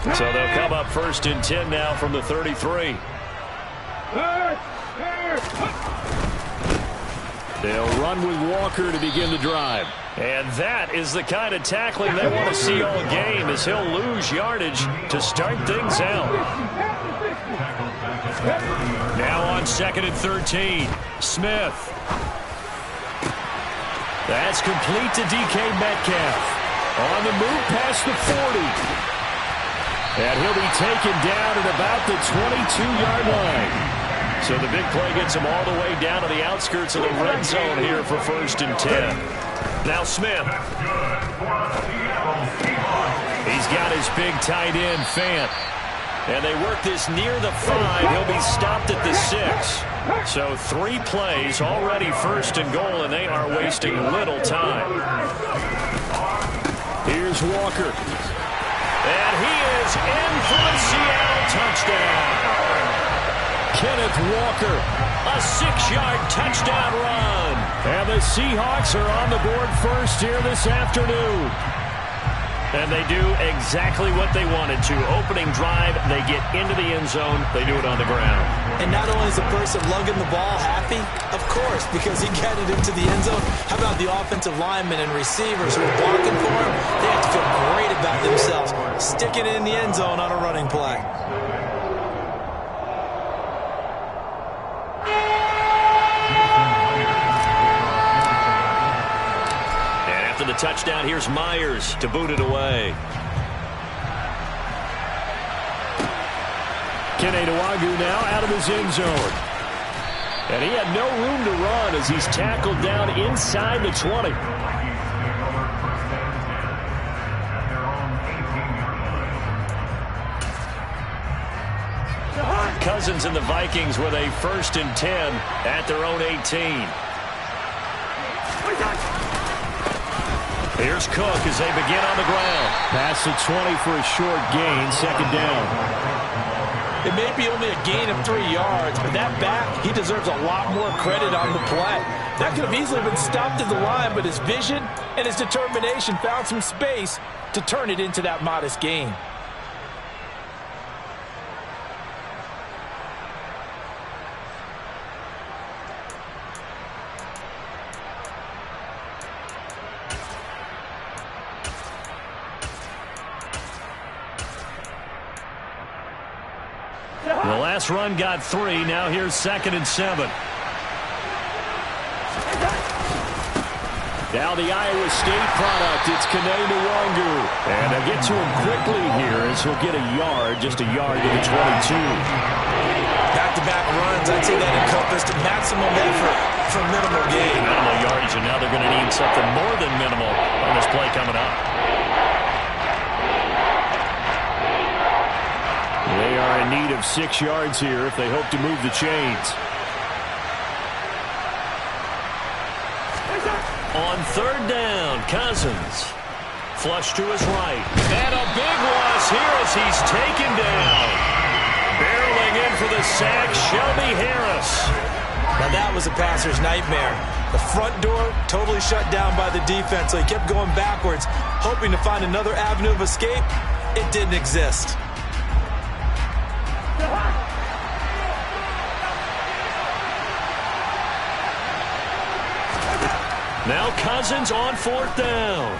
So they'll come up 1st and 10 now from the 33. They'll run with Walker to begin the drive. And that is the kind of tackling they want to see all game, as he'll lose yardage to start things out. Now on 2nd and 13, Smith. That's complete to DK Metcalf. On the move past the 40. And he'll be taken down at about the 22-yard line. So the big play gets him all the way down to the outskirts of the red zone here for 1st and 10. Now Smith. He's got his big tight end, Fant. And they work this near the 5. He'll be stopped at the 6. So 3 plays, already 1st and goal, and they are wasting little time. Here's Walker. And he is in for the Seattle touchdown. Kenneth Walker, a 6-yard touchdown run. And the Seahawks are on the board first here this afternoon. And they do exactly what they wanted to. Opening drive, they get into the end zone. They do it on the ground. And not only is the person lugging the ball happy, of course, because he got it into the end zone. How about the offensive linemen and receivers who are blocking for him? They have to feel great about themselves, sticking it in the end zone on a running play. The touchdown, here's Myers to boot it away. Kenedawagu now out of his end zone. And he had no room to run as he's tackled down inside the 20. Cousins and the Vikings with a 1st and 10 at their own 18. Here's Cook as they begin on the ground. Past the 20 for a short gain, 2nd down. It may be only a gain of 3 yards, but that back, he deserves a lot more credit on the play. That could have easily been stopped at the line, but his vision and his determination found some space to turn it into that modest gain. The last run got 3. Now here's 2nd and 7. Now the Iowa State product. It's Kenedawagu. And they'll get to him quickly here as he'll get a yard, just a yard to the 22. Back-to-back runs, I'd say that encompassed maximum effort for minimal gain. Minimal yardage, and now they're going to need something more than minimal on this play coming up. They are in need of 6 yards here if they hope to move the chains. On 3rd down, Cousins. Flush to his right. And a big loss here as he's taken down. Barreling in for the sack, Shelby Harris. Now that was a passer's nightmare. The front door totally shut down by the defense, so he kept going backwards, hoping to find another avenue of escape. It didn't exist. Now Cousins on 4th down.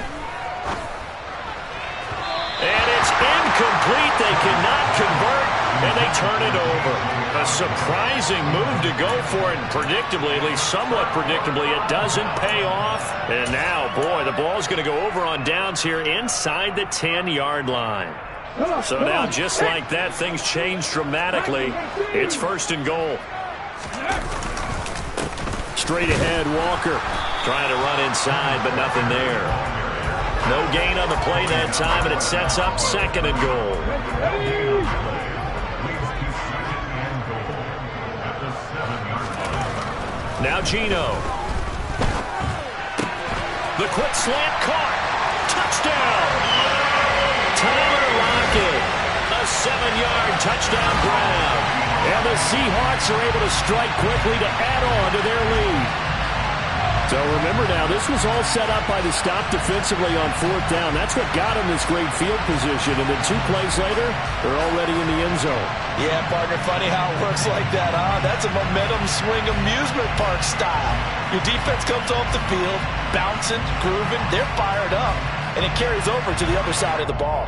And it's incomplete. They cannot convert, and they turn it over. A surprising move to go for it, and predictably, at least somewhat predictably, it doesn't pay off. And now, boy, the ball's going to go over on downs here inside the 10-yard line. So now, just like that, things change dramatically. It's 1st and goal. Straight ahead, Walker. Trying to run inside, but nothing there. No gain on the play that time, and it sets up 2nd and goal. Now Geno. The quick slant caught. Touchdown. Tyler Lockett. A 7-yard touchdown grab. And the Seahawks are able to strike quickly to add on to their lead. So remember now, this was all set up by the stop defensively on 4th down. That's what got him this great field position. And then 2 plays later, they're already in the end zone. Yeah, partner, funny how it works like that, huh? That's a momentum swing amusement park style. Your defense comes off the field, bouncing, grooving, they're fired up, and it carries over to the other side of the ball.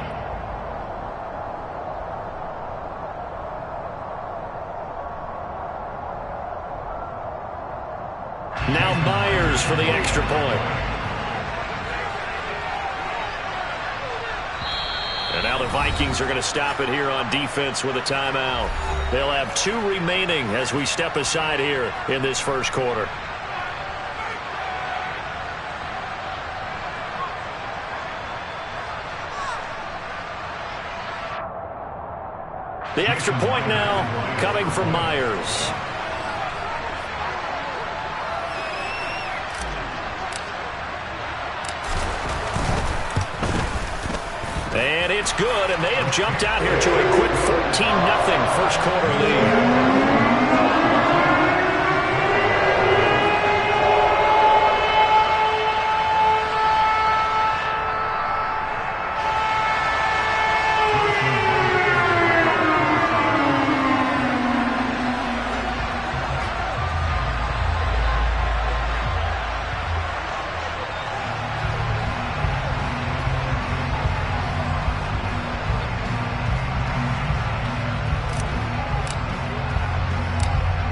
Now Myers for the extra point. And now the Vikings are going to stop it here on defense with a timeout. They'll have 2 remaining as we step aside here in this first quarter. The extra point now coming from Myers. And it's good, and they have jumped out here to a quick 13-0 first quarter lead.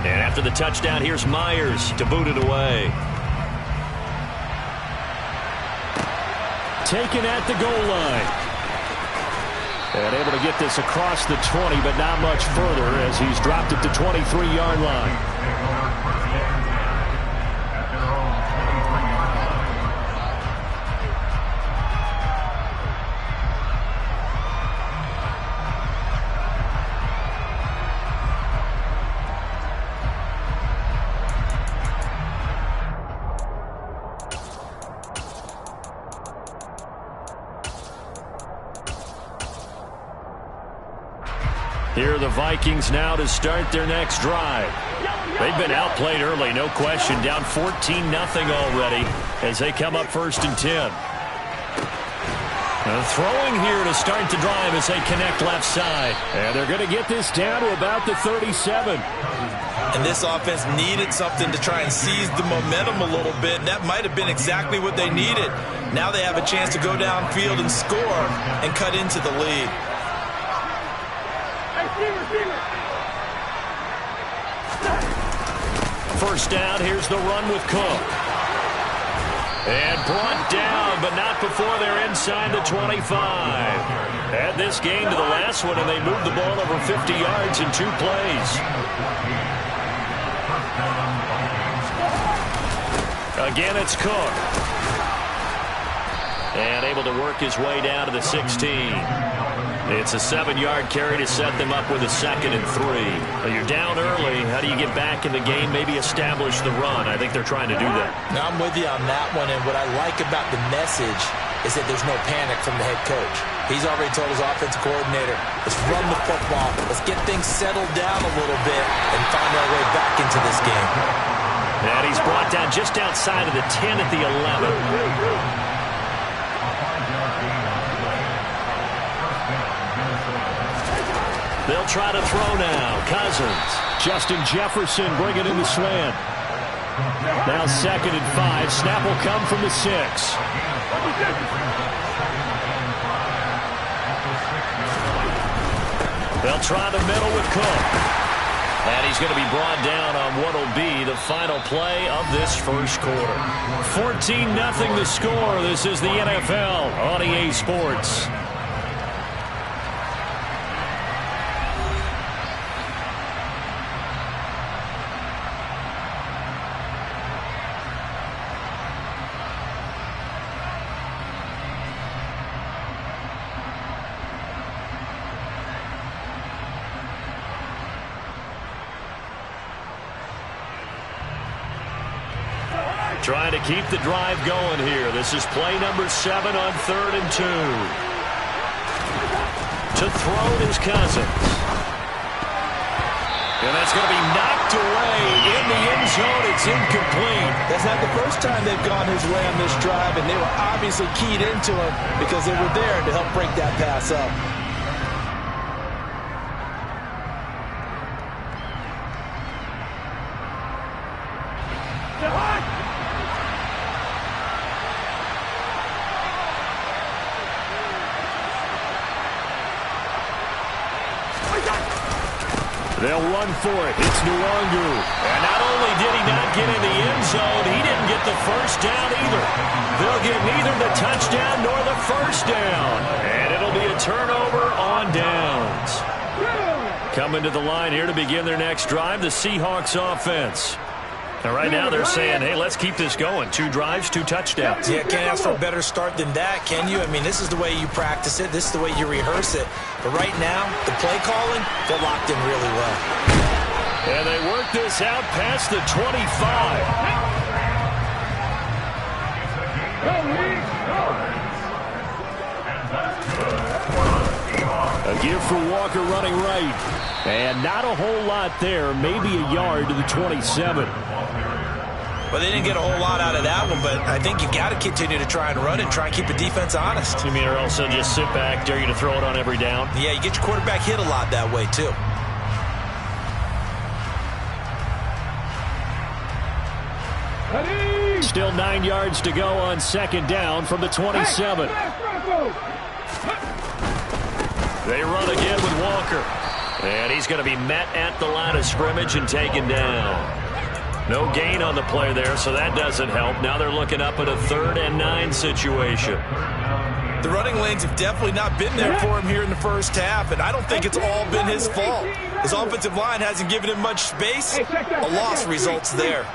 After the touchdown, here's Myers to boot it away. Taken at the goal line. And able to get this across the 20, but not much further as he's dropped it to 23-yard line. Here are the Vikings now to start their next drive. They've been outplayed early, no question. Down 14-0 already as they come up 1st and 10. Throwing here to start the drive as they connect left side. And they're going to get this down to about the 37. And this offense needed something to try and seize the momentum a little bit. And that might have been exactly what they needed. Now they have a chance to go downfield and score and cut into the lead. First down, here's the run with Cook. And brought down, but not before they're inside the 25. Add this game to the last one, and they moved the ball over 50 yards in 2 plays. Again, it's Cook. And able to work his way down to the 16. It's a 7-yard carry to set them up with a 2nd and 3. Well, you're down early. How do you get back in the game? Maybe establish the run. I think they're trying to do that. Now, I'm with you on that one, and what I like about the message is that there's no panic from the head coach. He's already told his offensive coordinator, let's run the football, let's get things settled down a little bit and find our way back into this game. And he's brought down just outside of the 10 at the 11. They'll try to throw now. Cousins. Justin Jefferson bringing in the slant. Now 2nd and 5. Snap will come from the 6. They'll try the middle with Cook. And he's going to be brought down on what will be the final play of this first quarter. 14-0 the score. This is the NFL on EA Sports. Trying to keep the drive going here. This is play number 7 on 3rd and 2. To throw is Cousins. And that's going to be knocked away in the end zone. It's incomplete. That's not the first time they've gone his way on this drive, and they were obviously keyed into him because they were there to help break that pass up. They'll run for it. It's Nwangu. And not only did he not get in the end zone, he didn't get the first down either. They'll get neither the touchdown nor the first down. And it'll be a turnover on downs. Coming to the line here to begin their next drive, the Seahawks offense. And right now they're saying, hey, let's keep this going. 2 drives, 2 touchdowns. Yeah, can't ask for a better start than that, can you? I mean, this is the way you practice it. This is the way you rehearse it. But right now, the play calling, they're locked in really well. And they work this out past the 25. A give for Walker running right. And not a whole lot there, maybe a yard to the 27. Well, they didn't get a whole lot out of that one, but I think you've got to continue to try and run it, try and keep the defense honest. You mean, or also just sit back, dare you to throw it on every down? Yeah, you get your quarterback hit a lot that way, too. Still 9 yards to go on second down from the 27. They run again with Walker. And he's going to be met at the line of scrimmage and taken down. No gain on the play there, so that doesn't help. Now they're looking up at a 3rd and 9 situation. The running lanes have definitely not been there for him here in the first half, and I don't think it's all been his fault. His offensive line hasn't given him much space. A loss results there.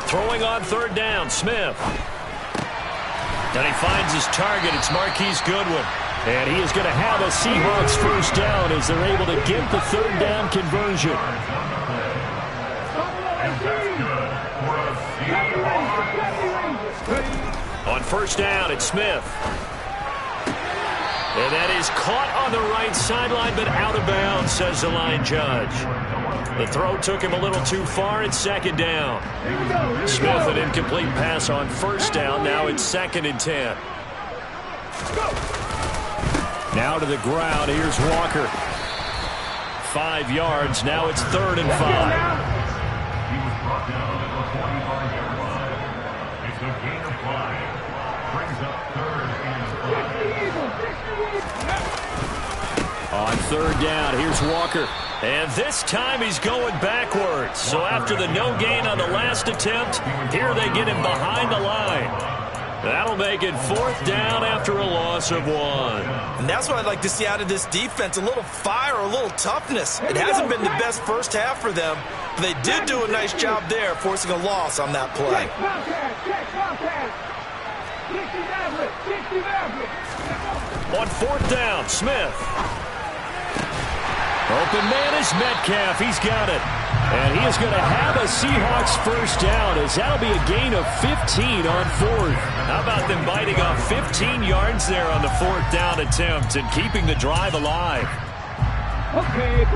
Throwing on 3rd down, Smith. And he finds his target. It's Marquise Goodwin. And he is going to have a Seahawks first down as they're able to get the 3rd down conversion. On first down, it's Smith. And that is caught on the right sideline, but out of bounds, says the line judge. The throw took him a little too far. It's 2nd down. Smith, an incomplete pass on first down. Now it's 2nd and 10. Now to the ground. Here's Walker. 5 yards. Now it's 3rd and 5. On 3rd down, here's Walker. And this time he's going backwards. So after the no gain on the last attempt, here they get him behind the line. That'll make it 4th down after a loss of 1. And that's what I'd like to see out of this defense, a little fire, a little toughness. It hasn't been the best first half for them, but they did do a nice job there, forcing a loss on that play. On 4th down, Smith. Open man is Metcalf. He's got it. And he is going to have a Seahawks first down as that'll be a gain of 15 on 4th. How about them biting off 15 yards there on the 4th down attempt and keeping the drive alive?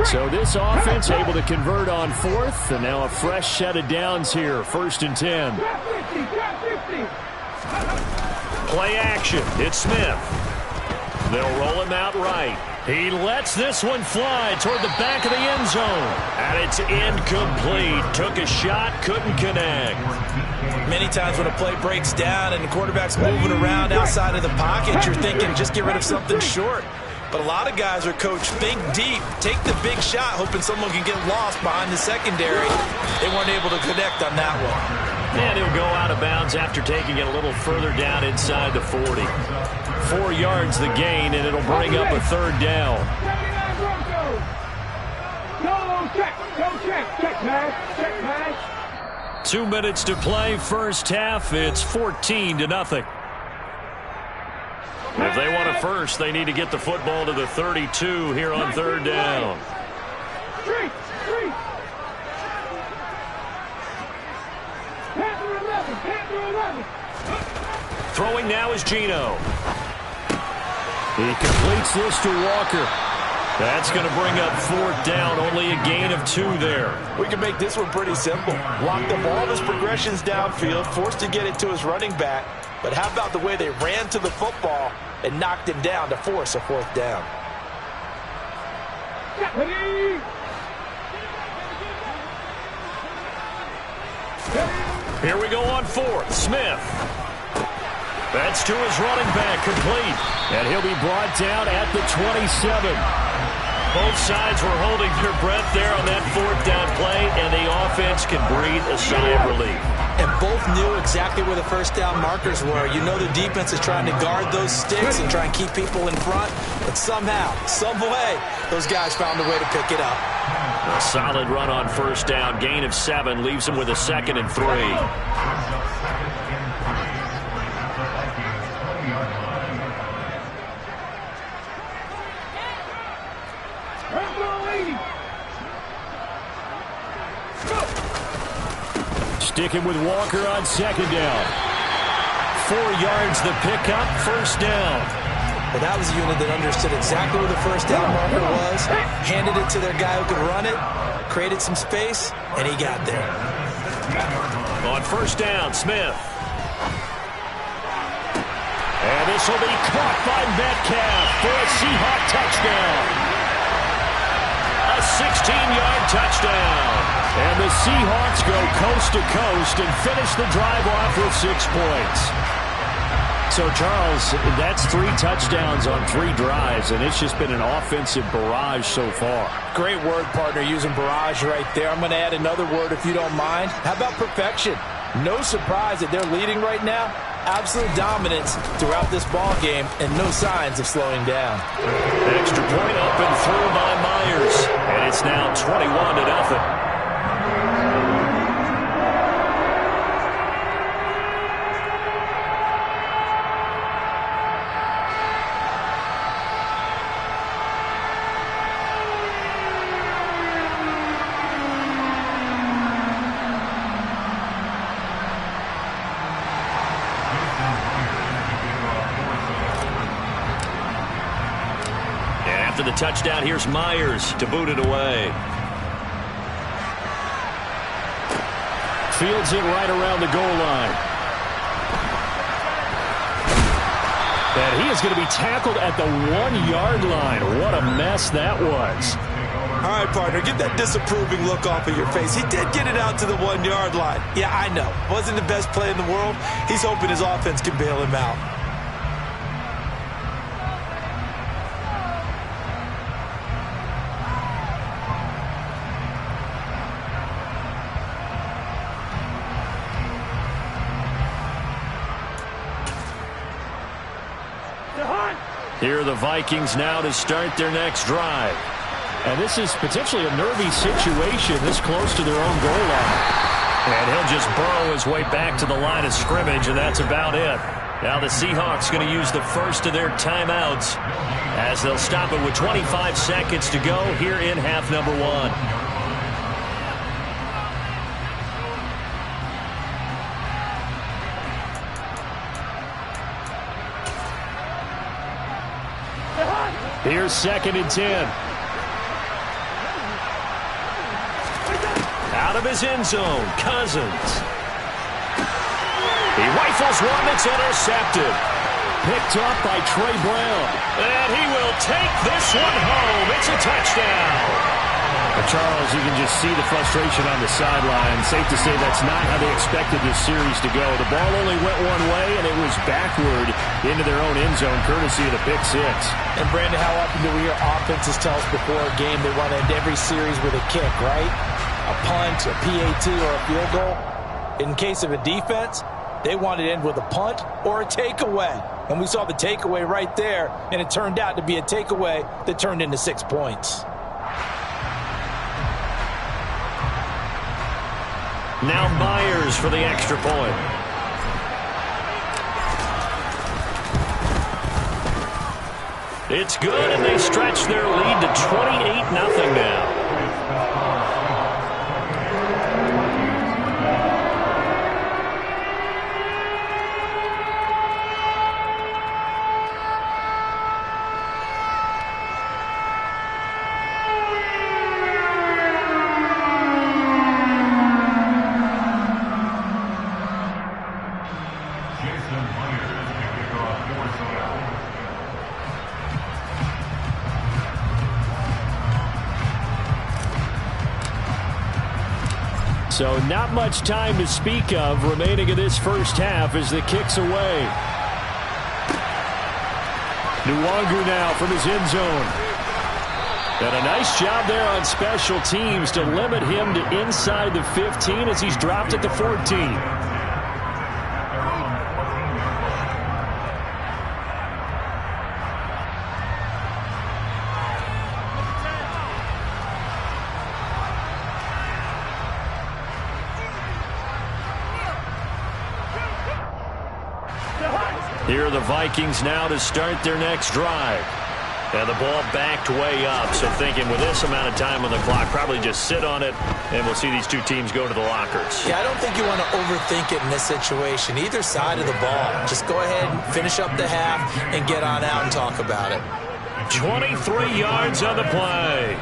So this offense able to convert on 4th, and now a fresh set of downs here, 1st and 10. Play action. It's Smith. They'll roll him out right. He lets this one fly toward the back of the end zone. And it's incomplete. Took a shot, couldn't connect. Many times when a play breaks down and the quarterback's moving around outside of the pocket, you're thinking just get rid of something short. But a lot of guys are coached, think deep, take the big shot, hoping someone can get lost behind the secondary. They weren't able to connect on that one. And he'll go out of bounds after taking it a little further down inside the 40. 4 yards the gain, and it'll bring up a 3rd down. Check, 2 minutes to play, first half. It's 14-0. If they want a first, they need to get the football to the 32 here on 3rd down. Throwing now is Geno. He completes this to Walker. That's going to bring up 4th down, only a gain of 2 there. We can make this one pretty simple. Locked up all of his progressions downfield, forced to get it to his running back. But how about the way they ran to the football and knocked him down to force a 4th down? Here we go on 4th. Smith. That's to his running back, complete. And he'll be brought down at the 27. Both sides were holding their breath there on that 4th down play, and the offense can breathe a sigh of relief. And both knew exactly where the first down markers were. You know the defense is trying to guard those sticks and try and keep people in front. But somehow, some way, those guys found a way to pick it up. A solid run on 1st down. Gain of 7 leaves him with a 2nd and 3. Sticking with Walker on 2nd down. 4 yards the pickup, 1st down. Well, that was a unit that understood exactly where the first down marker was, handed it to their guy who could run it, created some space, and he got there. On 1st down, Smith. And this will be caught by Metcalf for a Seahawk touchdown. A 16-yard touchdown. And the Seahawks go coast to coast and finish the drive off with 6 points. So, Charles, that's 3 touchdowns on 3 drives, and it's just been an offensive barrage so far. Great word, partner, using barrage right there. I'm going to add another word if you don't mind. How about perfection? No surprise that they're leading right now. Absolute dominance throughout this ball game and no signs of slowing down. Extra point up and through by Myers. And it's now 21-0. After the touchdown, here's Myers to boot it away. Fields it right around the goal line. And he is going to be tackled at the 1-yard line. What a mess that was. All right, partner, get that disapproving look off of your face. He did get it out to the 1-yard line. Yeah, I know. Wasn't the best play in the world. He's hoping his offense can bail him out. Here are the Vikings now to start their next drive. And this is potentially a nervy situation this close to their own goal line. And he'll just burrow his way back to the line of scrimmage, and that's about it. Now the Seahawks going to use the first of their timeouts as they'll stop it with 25 seconds to go here in half number 1. Here's 2nd and 10. Out of his end zone, Cousins. He rifles one that's intercepted. Picked up by Trey Brown. And he will take this one home. It's a touchdown. Charles, you can just see the frustration on the sideline. Safe to say that's not how they expected this series to go. The ball only went one way, and it was backward into their own end zone, courtesy of the pick 6. And, Brandon, how often do we hear offenses tell us before a game they want to end every series with a kick, right? A punt, a PAT, or a field goal. In case of a defense, they want to end with a punt or a takeaway. And we saw the takeaway right there, and it turned out to be a takeaway that turned into 6 points. Now Myers for the extra point. It's good, and they stretch their lead to 28-0 now. So not much time to speak of remaining in this first half as the kick's away. Nwangu now from his end zone. And a nice job there on special teams to limit him to inside the 15 as he's dropped at the 14. Here are the Vikings now to start their next drive. And the ball backed way up, so thinking with this amount of time on the clock, probably just sit on it, and we'll see these two teams go to the lockers. Yeah, I don't think you want to overthink it in this situation. Either side of the ball. Just go ahead and finish up the half and get on out and talk about it. 23 yards on the play.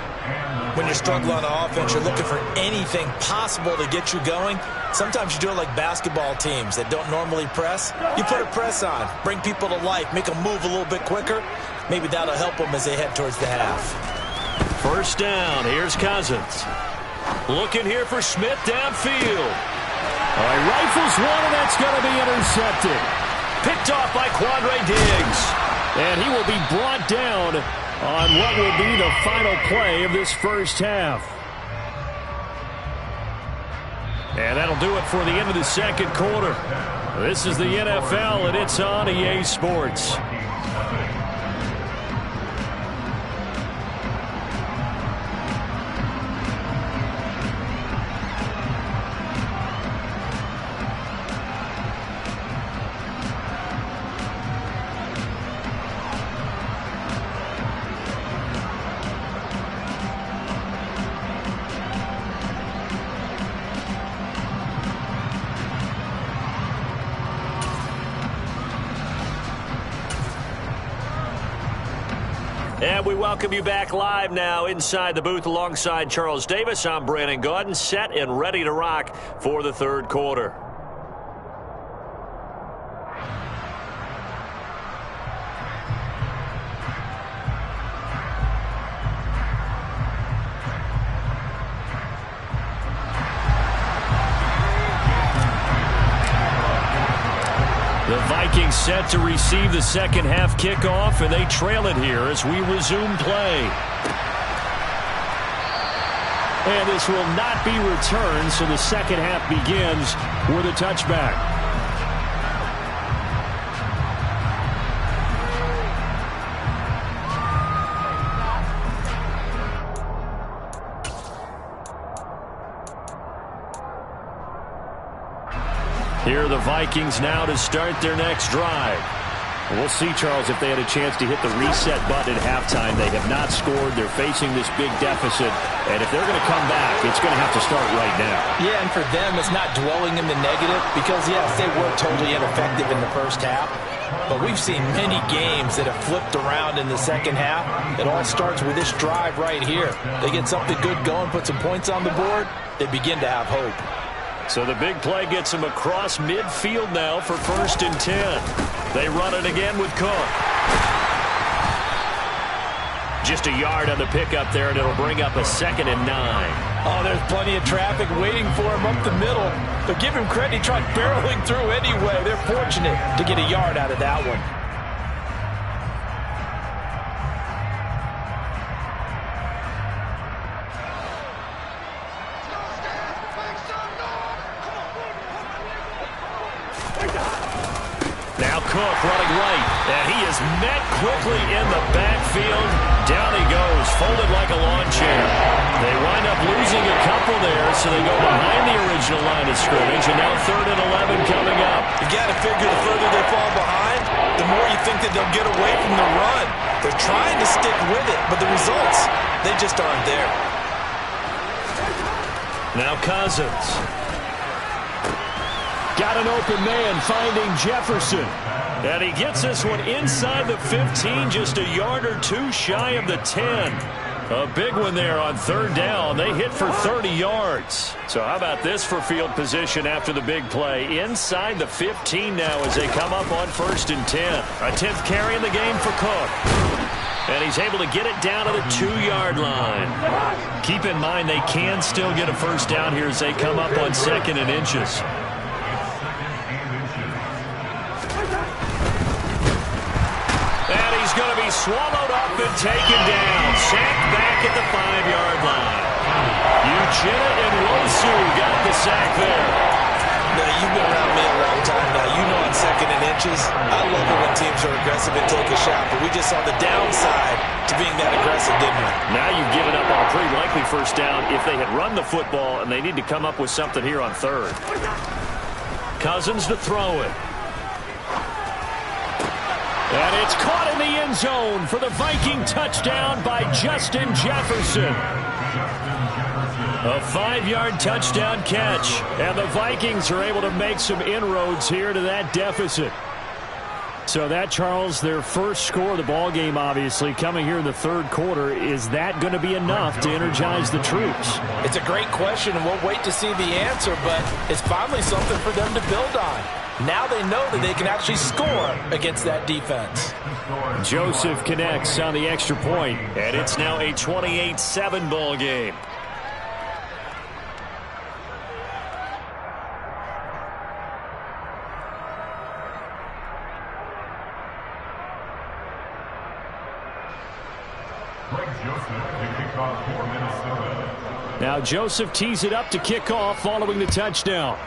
When you're struggling on offense, you're looking for anything possible to get you going. Sometimes you do it like basketball teams that don't normally press. You put a press on, bring people to life, make them move a little bit quicker. Maybe that'll help them as they head towards the half. First down, here's Cousins. Looking here for Smith downfield. All right, rifles one, and that's going to be intercepted. Picked off by Quandre Diggs. And he will be brought down on what will be the final play of this first half. And that'll do it for the end of the second quarter. This is the NFL, and it's on EA Sports. And we welcome you back live now inside the booth alongside Charles Davis. I'm Brandon Gaudin, set and ready to rock for the third quarter. The Vikings set to receive the second half kickoff, and they trail it here as we resume play. And this will not be returned, so the second half begins with a touchback. Here are the Vikings now to start their next drive. We'll see, Charles, if they had a chance to hit the reset button at halftime. They have not scored. They're facing this big deficit. And if they're going to come back, it's going to have to start right now. Yeah, and for them, it's not dwelling in the negative because, yes, they were totally ineffective in the first half. But we've seen many games that have flipped around in the second half. It all starts with this drive right here. They get something good going, put some points on the board, they begin to have hope. So the big play gets him across midfield now for 1st and 10. They run it again with Cook. Just a yard on the pickup there, and it'll bring up a 2nd and 9. Oh, there's plenty of traffic waiting for him up the middle. But give him credit, he tried barreling through anyway. They're fortunate to get a yard out of that one. Now Cook running right, and he is met quickly in the backfield. Down he goes, folded like a lawn chair. They wind up losing a couple there, so they go behind the original line of scrimmage, and now 3rd and 11 coming up. You got to figure the further they fall behind, the more you think that they'll get away from the run. They're trying to stick with it, but the results, they just aren't there. Now Cousins. Got an open man finding Jefferson. And he gets this one inside the 15, just a yard or two shy of the 10. A big one there on 3rd down. They hit for 30 yards. So how about this for field position after the big play? Inside the 15 now as they come up on 1st and 10. A 10th carry in the game for Cook. And he's able to get it down to the 2-yard line. Keep in mind they can still get a first down here as they come up on 2nd and inches. And he's going to be swallowed up and taken down. Sacked back at the 5-yard line. Uchenna and Resse got the sack there. Now, you've been around me a long time now. You know on 2nd and inches, I love it when teams are aggressive and take a shot, but we just saw the downside to being that aggressive, didn't we? Now you've given up on a pretty likely first down if they had run the football, and they need to come up with something here on 3rd. Cousins to throw it. And it's caught in the end zone for the Viking touchdown by Justin Jefferson. A 5-yard touchdown catch, and the Vikings are able to make some inroads here to that deficit. So that, Charles, their first score of the ball game, obviously, coming here in the 3rd quarter. Is that going to be enough to energize the troops? It's a great question, and we'll wait to see the answer, but it's finally something for them to build on. Now they know that they can actually score against that defense. Joseph connects on the extra point, and it's now a 28-7 ball game. Now Joseph tees it up to kick off following the touchdown.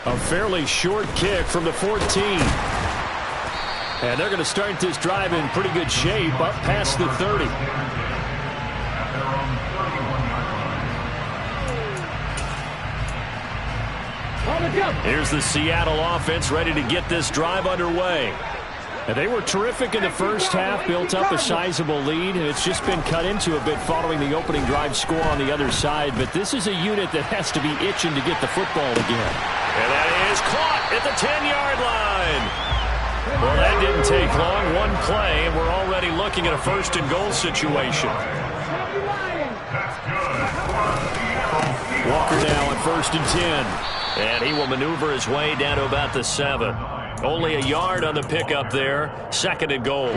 A fairly short kick from the 14. And they're going to start this drive in pretty good shape up past the 30. Here's the Seattle offense ready to get this drive underway. And they were terrific in the first half, built up a sizable lead, and it's just been cut into a bit following the opening drive score on the other side. But this is a unit that has to be itching to get the football again. And that is caught at the 10-yard line. Well, that didn't take long. One play, and we're already looking at a 1st and goal situation. Walker now at 1st and 10. And he will maneuver his way down to about the 7. Only a yard on the pickup there. 2nd and goal.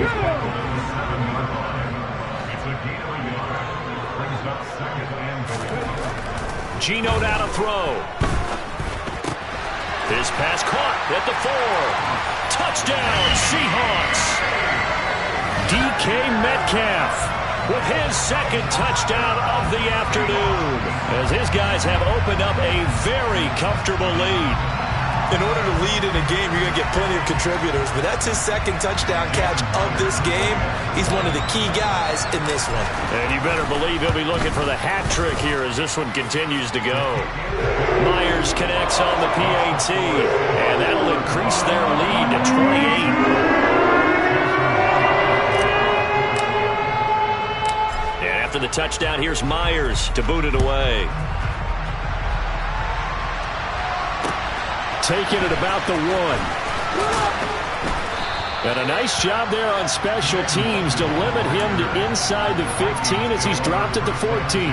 Geno down to throw. His pass caught at the 4. Touchdown, Seahawks. DK Metcalf with his 2nd touchdown of the afternoon, as his guys have opened up a very comfortable lead. In order to lead in a game, you're going to get plenty of contributors, but that's his 2nd touchdown catch of this game. He's one of the key guys in this one. And you better believe he'll be looking for the hat trick here as this one continues to go. Myers connects on the PAT, and that'll increase their lead to 28. And after the touchdown, here's Myers to boot it away. Taking it about the 1. And a nice job there on special teams to limit him to inside the 15 as he's dropped at the 14.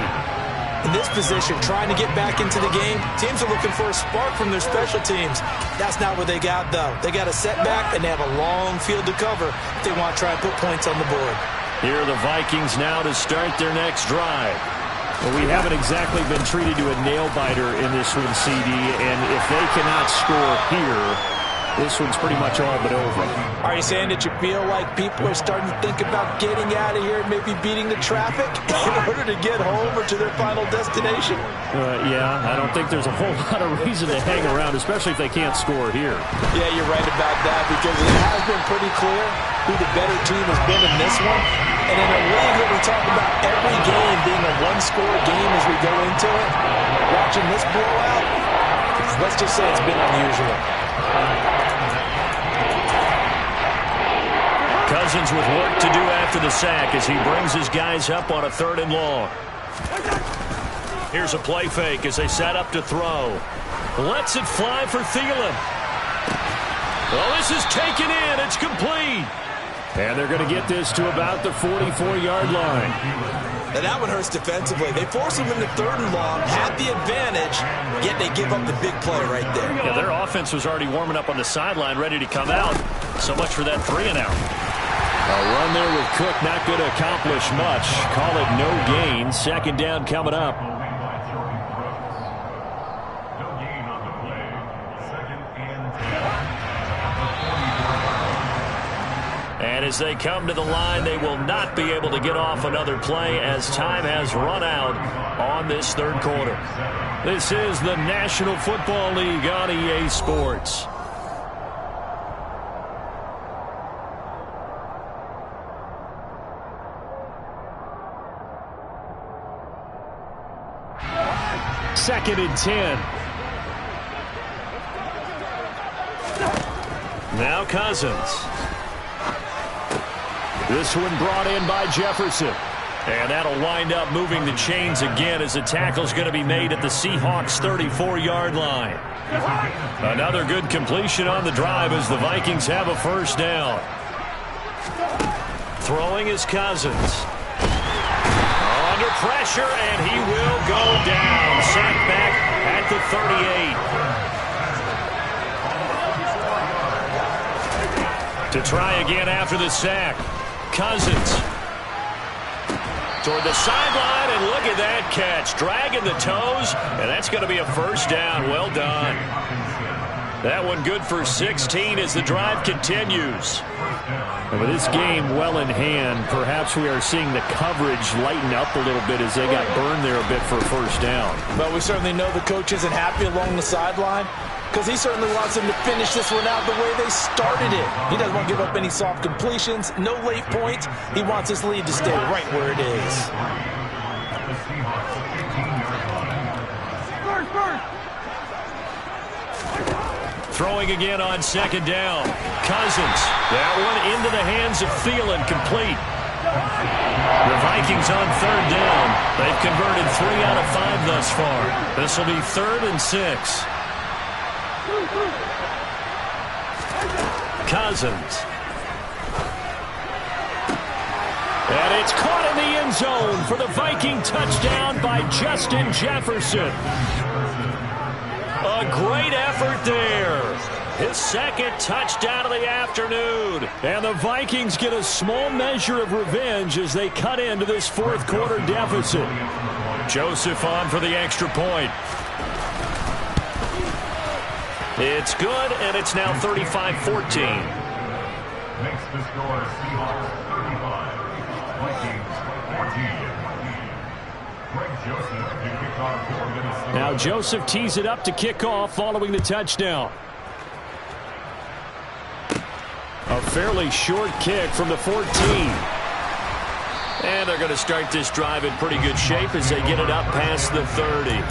In this position, trying to get back into the game, teams are looking for a spark from their special teams. That's not what they got, though. They got a setback, and they have a long field to cover if they want to try and put points on the board. Here are the Vikings now to start their next drive. Well, we haven't exactly been treated to a nail-biter in this one, CD, and if they cannot score here, this one's pretty much all but over. Are you saying that you feel like people are starting to think about getting out of here and maybe beating the traffic in order to get home or to their final destination? Yeah, I don't think there's a whole lot of reason to hang around, especially if they can't score here. Yeah, you're right about that, because it has been pretty clear who the better team has been in this one. And in a league that we talk about every game being a one-score game as we go into it, watching this blowout, let's just say it's been unusual. Cousins with work to do after the sack as he brings his guys up on a 3rd and long. Here's a play fake as they set up to throw. Lets it fly for Thielen. Well, this is taken in. It's complete. And they're going to get this to about the 44-yard line. And that one hurts defensively. They force them into 3rd and long, had the advantage, yet they give up the big play right there. Yeah, their offense was already warming up on the sideline, ready to come out. So much for that 3-and-out. A run there with Cook, not going to accomplish much. Call it no gain. Second down coming up. And as they come to the line, they will not be able to get off another play as time has run out on this third quarter. This is the National Football League on EA Sports. Second and 10. Now Cousins. This one brought in by Jefferson. And that'll wind up moving the chains again as the tackle's going to be made at the Seahawks' 34-yard line. Another good completion on the drive as the Vikings have a first down. Throwing is Cousins. Under pressure, and he will go down. Sacked back at the 38. To try again after the sack. Cousins toward the sideline, and look at that catch. Dragging the toes, and that's going to be a first down. Well done. That one good for 16 as the drive continues. And with this game well in hand, perhaps we are seeing the coverage lighten up a little bit as they got burned there a bit for a first down. Well, we certainly know the coach isn't happy along the sideline because he certainly wants them to finish this one out the way they started it. He doesn't want to give up any soft completions, no late points. He wants his lead to stay right where it is. Throwing again on second down. Cousins. That one into the hands of Thielen, complete. The Vikings on third down. They've converted 3 out of 5 thus far. This will be 3rd and 6. Cousins. And it's caught in the end zone for the Viking touchdown by Justin Jefferson. A great effort there. His second touchdown of the afternoon. And the Vikings get a small measure of revenge as they cut into this fourth quarter deficit. Joseph on for the extra point. It's good, and it's now 35-14. Makes the score Seahawks 35, Vikings 14. Now Joseph tees it up to kick off following the touchdown. A fairly short kick from the 14. And they're going to start this drive in pretty good shape as they get it up past the 30.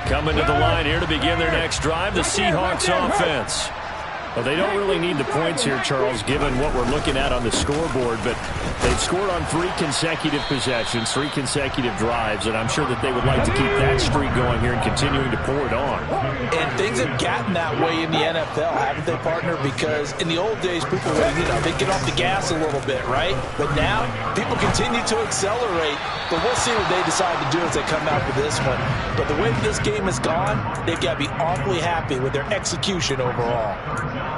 Coming to the line here to begin their next drive, the Seahawks offense. Well, they don't really need the points here, Charles, given what we're looking at on the scoreboard, but they've scored on 3 consecutive possessions, 3 consecutive drives, and I'm sure that they would like to keep that streak going here and continuing to pour it on. And things have gotten that way in the NFL, haven't they, partner? Because in the old days, people would, they get off the gas a little bit, right? But now, people continue to accelerate, but we'll see what they decide to do as they come out with this one. But the way this game has gone, they've got to be awfully happy with their execution overall.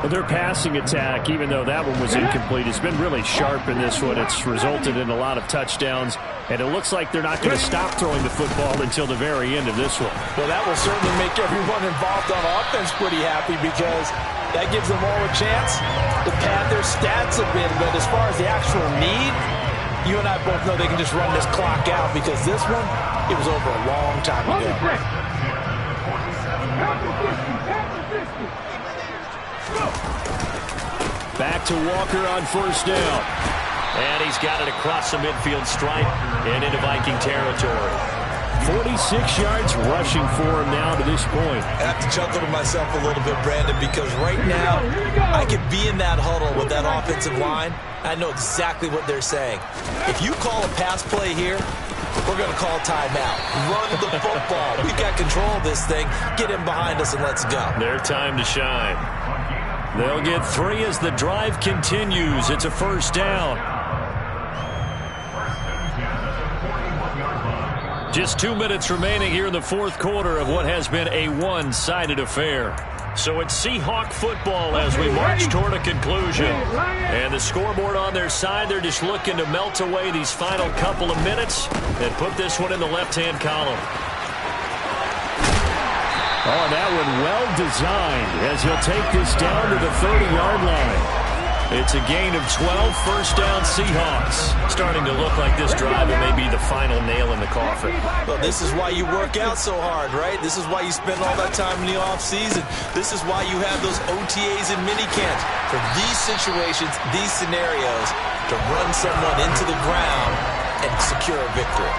Well, their passing attack, even though that one was incomplete, has been really sharp in this one. It's resulted in a lot of touchdowns, and it looks like they're not going to stop throwing the football until the very end of this one. Well, that will certainly make everyone involved on offense pretty happy because that gives them all a chance to pad their stats a bit. But as far as the actual need, you and I both know they can just run this clock out because this one, it was over a long time ago. Back to Walker on first down. And he's got it across the midfield stripe and into Viking territory. 46 yards rushing for him now to this point. I have to chuckle to myself a little bit, Brandon, because right now I could be in that huddle with that offensive line. I know exactly what they're saying. If you call a pass play here, we're going to call timeout. Run the football. We've got control of this thing. Get him behind us and let's go. Their time to shine. They'll get 3 as the drive continues. It's a first down. Just 2 minutes remaining here in the fourth quarter of what has been a one-sided affair. So it's Seahawk football as we march toward a conclusion. And the scoreboard on their side, they're just looking to melt away these final couple of minutes and put this one in the left-hand column. Oh, and that one well designed as he'll take this down to the 30-yard line. It's a gain of 12, first down Seahawks. Starting to look like this drive, it may be the final nail in the coffin. Well, this is why you work out so hard, right? This is why you spend all that time in the offseason. This is why you have those OTAs and minicamps. For these situations, these scenarios, to run someone into the ground and secure a victory.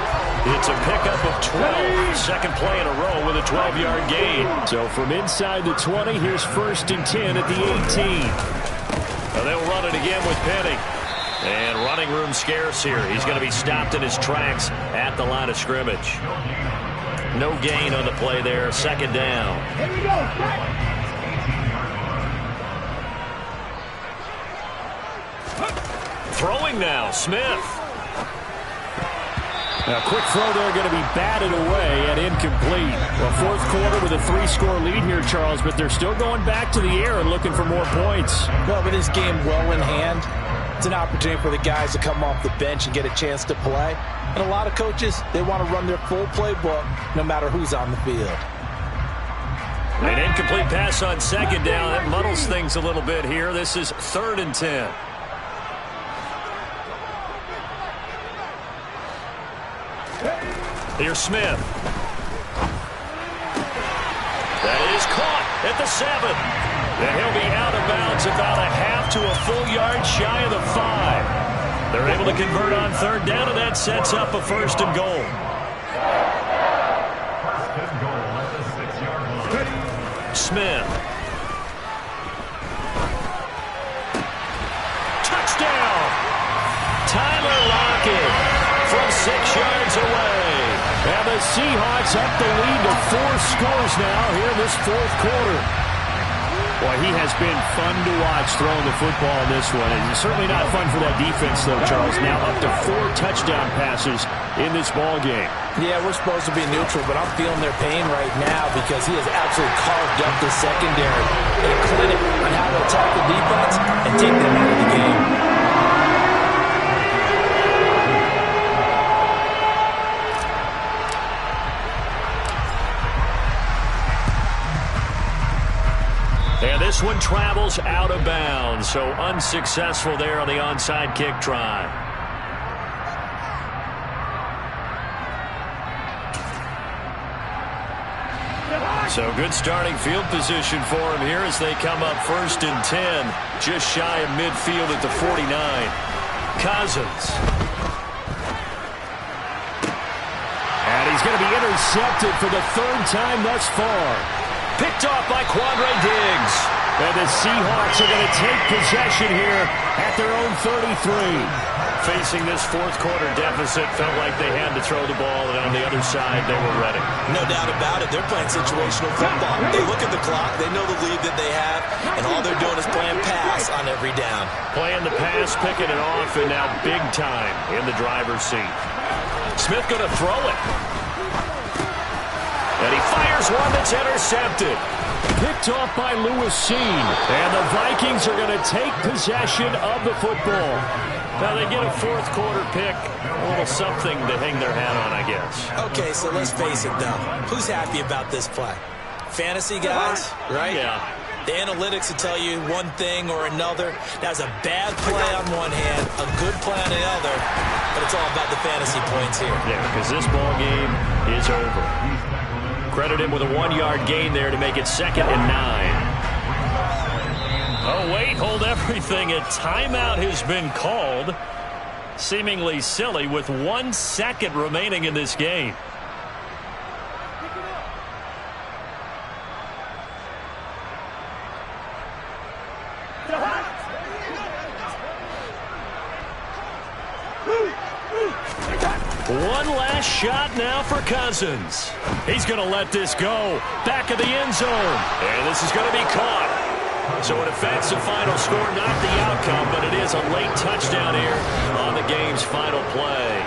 It's a pickup of 12. Second play in a row with a 12-yard gain. So from inside the 20, here's first and 10 at the 18. They'll run it again with Penny. And running room scarce here. He's going to be stopped in his tracks at the line of scrimmage. No gain on the play there. Second down. Here we go. Throwing now, Smith. Now, quick throw there going to be batted away and incomplete. Well, fourth quarter with a 3-score lead here, Charles, but they're still going back to the air and looking for more points. Well, with this game well in hand, it's an opportunity for the guys to come off the bench and get a chance to play. And a lot of coaches, they want to run their full playbook no matter who's on the field. An incomplete pass on second down. That muddles things a little bit here. This is 3rd and 10. Here's Smith. That is caught at the 7. And he'll be out of bounds about a half to a full yard shy of the 5. They're able to convert on third down, and that sets up a first and goal. First and goal at the 6-yard line. Smith. Touchdown! Tyler Lockett from 6 yards away. And the Seahawks up the lead to 4 scores now here in this fourth quarter. Boy, he has been fun to watch throwing the football in this one. It's certainly not fun for that defense, though, Charles. Now up to 4 touchdown passes in this ball game. Yeah, we're supposed to be neutral, but I'm feeling their pain right now because he has absolutely carved up the secondary in a clinic on how to attack the defense and take them out of the game. And this one travels out of bounds, so unsuccessful there on the onside kick try. So good starting field position for him here as they come up 1st and 10, just shy of midfield at the 49. Cousins. And he's going to be intercepted for the 3rd time thus far. Picked off by Quandre Diggs. And the Seahawks are going to take possession here at their own 33. Facing this fourth quarter deficit, felt like they had to throw the ball, and on the other side, they were ready. No doubt about it. They're playing situational football. They look at the clock. They know the lead that they have, and all they're doing is playing pass on every down. Playing the pass, picking it off, and now big time in the driver's seat. Smith going to throw it. And he fires one that's intercepted. Picked off by Lewis Seen. And the Vikings are going to take possession of the football. Now they get a fourth quarter pick. A little something to hang their hat on, I guess. Okay, so let's face it, though. Who's happy about this play? Fantasy guys, right? Yeah. The analytics will tell you one thing or another. That's a bad play on one hand, a good play on the other, but it's all about the fantasy points here. Yeah, because this ball game is over. Credit him with a 1-yard gain there to make it 2nd and 9. Oh, wait, hold everything. A timeout has been called. Seemingly silly with 1 second remaining in this game. One last shot now for Cousins. He's going to let this go. Back of the end zone. And this is going to be caught. So an offensive final score, not the outcome, but it is a late touchdown here on the game's final play.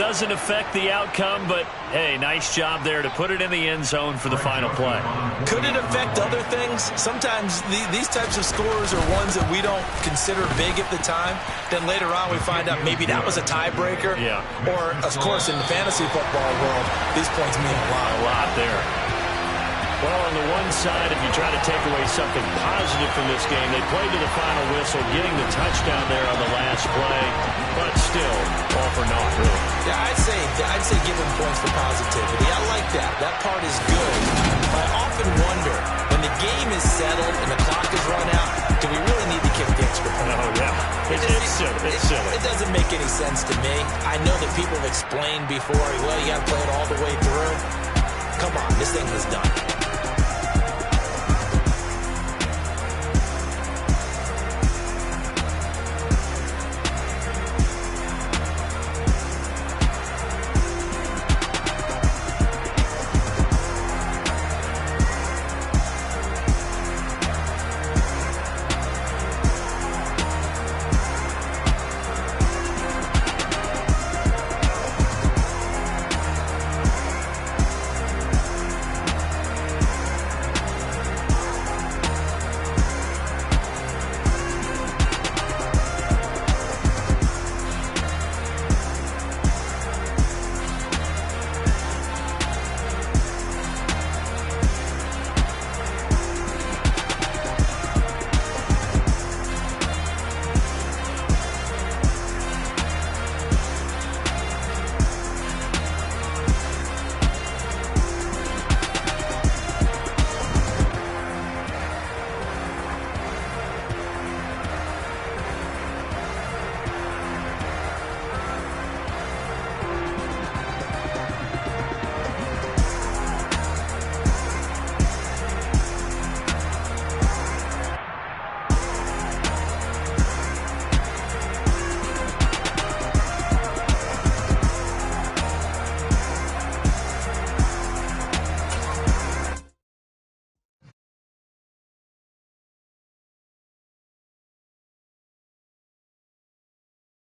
doesn't affect the outcome, but, hey, nice job there to put it in the end zone for the final play. Could it affect other things? Sometimes these types of scores are ones that we don't consider big at the time. Then later on we find out maybe that was a tiebreaker. Yeah. Or, of course, in the fantasy football world, these points mean a lot. A lot there. Well, on the one side, if you try to take away something positive from this game, they played to the final whistle, getting the touchdown there on the last play, but still, all for naught, really. Yeah, I'd say give them points for positivity. I like that. That part is good. But I often wonder, when the game is settled and the clock is run out, do we really need to kick the extra point? Oh, yeah. It's silly. It's silly. It doesn't make any sense to me. I know that people have explained before, well, you got to play it all the way through. Come on, this thing is done.